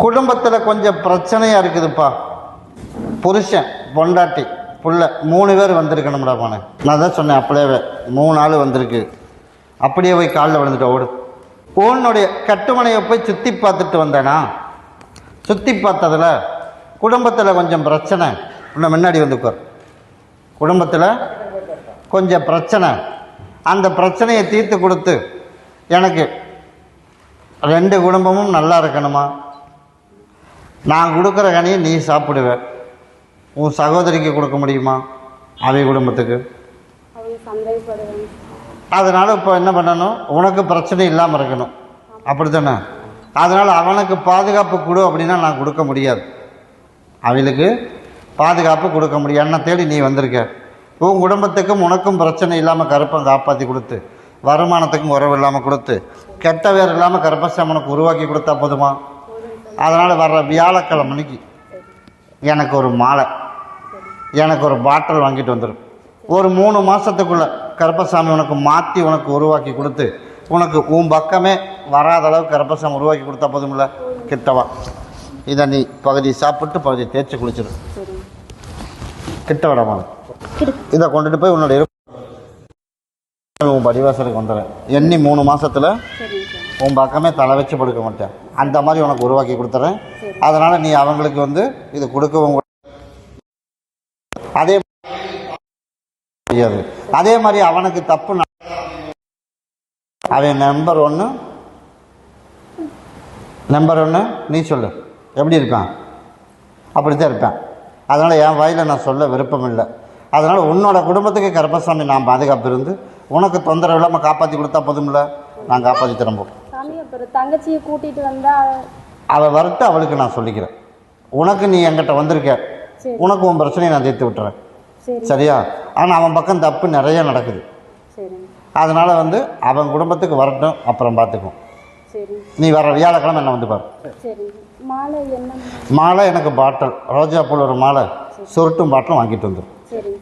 குடும்பத்தில் கொஞ்சம் பிரச்சனையாக இருக்குதுப்பா. புருஷன் பொண்டாட்டி புள்ள 3 பேர் வந்திருக்கணும்டா போனே. நான் தான் சொன்னேன் அப்படியே 3 ஆள் வந்திருக்கு. அப்படியே போய் காலில் விழுந்துட்டு ஓடு. உன்னுடைய கட்டுமனையை போய் சுற்றி பார்த்துட்டு வந்தேனா, சுற்றி பார்த்ததில் குடும்பத்தில் கொஞ்சம் பிரச்சனை. இன்னும் முன்னாடி வந்துக்குவார். குடும்பத்தில் கொஞ்சம் பிரச்சனை, அந்த பிரச்சனையை தீர்த்து கொடுத்து எனக்கு 2 குடும்பமும் நல்லா இருக்கணுமா, நான் கொடுக்குற கனியை நீ சாப்பிடுவேன், உன் சகோதரிக்கு கொடுக்க முடியுமா, அவை குடும்பத்துக்கு. அதனால் இப்போ என்ன பண்ணணும், உனக்கு பிரச்சனை இல்லாமல் இருக்கணும், அப்படி தானே. அதனால் அவனுக்கு பாதுகாப்பு கொடு அப்படின்னா நான் கொடுக்க முடியாது. அவளுக்கு பாதுகாப்பு கொடுக்க முடியாது. என்ன தேடி நீ வந்திருக்க, உன் குடும்பத்துக்கும் உனக்கும் பிரச்சனை இல்லாமல் கருப்பம் காப்பாற்றி கொடுத்து, வருமானத்துக்கும் உறவு இல்லாமல் கொடுத்து, கெட்ட வேறு இல்லாமல் கருப்பசாமி உனக்கு உருவாக்கி கொடுத்தா போதுமா. அதனால் வர்ற வியாழக்கிழமைக்கு எனக்கு ஒரு மாலை, எனக்கு ஒரு பாட்டில் வாங்கிட்டு வந்துடும். ஒரு 3 மாதத்துக்குள்ளே கருப்பசாமி உனக்கு மாற்றி உனக்கு உருவாக்கி கொடுத்து, உனக்கு உன் பக்கமே வராத அளவுக்கு கருப்பசாமி உருவாக்கி கொடுத்தா போதுமில்ல. கிட்டவா, இதை நீ பகுதி சாப்பிட்டு பகுதி தேய்ச்சி குளிச்சிடும். கிட்ட விடமா, இதை கொண்டுட்டு போய் உன்னுடைய உன் படிவாசலுக்கு வந்துடுறேன். எண்ணி 3 மாதத்தில் உன் பக்கமே தலை வச்சு படுக்க மாட்டேன். அந்த மாதிரி உனக்கு உருவாக்கி கொடுத்துறேன். அதனால் நீ அவங்களுக்கு வந்து இது கொடுக்கவும் அதே முடியாது. அதே மாதிரி அவனுக்கு தப்பு அவன் நம்பர் ஒன்று நீ சொல்லு, எப்படி இருப்பான், அப்படித்தான் இருப்பான். அதனால் என் வாயில் நான் சொல்ல விருப்பம் இல்லை. அதனால் உன்னோட குடும்பத்துக்கு கருப்பசாமி நான் பாதுகாப்பு இருந்து உனக்கு தொந்தரவு இல்லாமல் காப்பாற்றி கொடுத்தா போதும்ல. நான் காப்பாற்றி திரும்ப தங்கச்சியை கூட்டிகிட்டு வந்தா அவள் வரட்டு, அவளுக்கு நான் சொல்லிக்கிறேன். உனக்கு நீ என்கிட்ட வந்திருக்க, உனக்கு உன் பிரச்சனையை நான் தீர்த்து விட்டுறேன், சரியா. ஆனால் அவன் பக்கம் தப்பு நிறைய நடக்குது. அதனால் வந்து அவன் குடும்பத்துக்கு வரட்டும், அப்புறம் பார்த்துக்குவோம். நீ வர வியாழக்கிழமை என்ன வந்து பாரு. மாலை மாலை எனக்கு பாட்டில் ரோஜா பூல் ஒரு மாலை, சுருட்டும் பாட்டிலும் வாங்கிட்டு வந்துடும்.